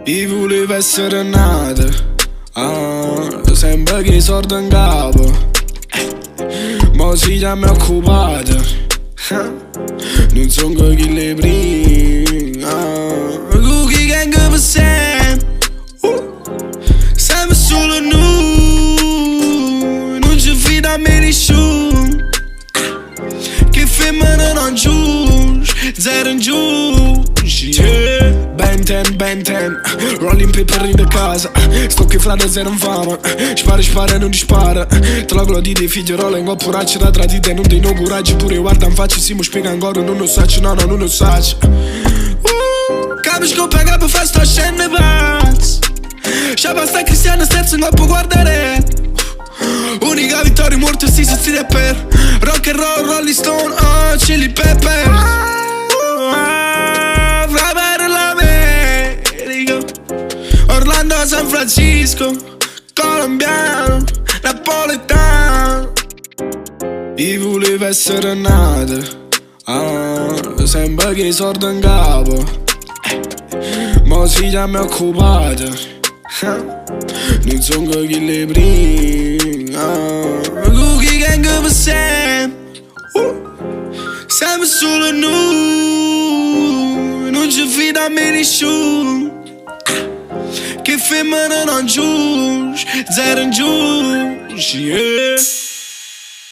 E voleva essere nata, sembra che sordo in capo, ma si chiama occupata, non sono che le prima, tu che gang per sempre, sempre solo noi, non ci fida a me nessuno, che femmina non giuge, zero in giù, yeah. Ben ten, rolling paper in da casa, sto che frate zero in fama, spara non dispara, te la gloria dei figlierola in poraccia da tradite, non dei no coraggio, pure guarda in faccia, si mi spiega ancora, non lo saccio, no, non lo saccio. Capisci che paga per fare sta scena pazza, sciapa sta cristiana stezza non può guardare, unica vittoria morto si sostiene per rock and roll, Rolling Stone, Chili Pepper. Orlando, San Francisco, colombiano, napoletano. E voleva essere nata, sembra che sordo in capo, ma si chiama occupata, non sono che le prima, tu che gang per sempre, sempre solo noi, non ci fida a me nessuno, che femmina non giuge, zero in giù, yeah.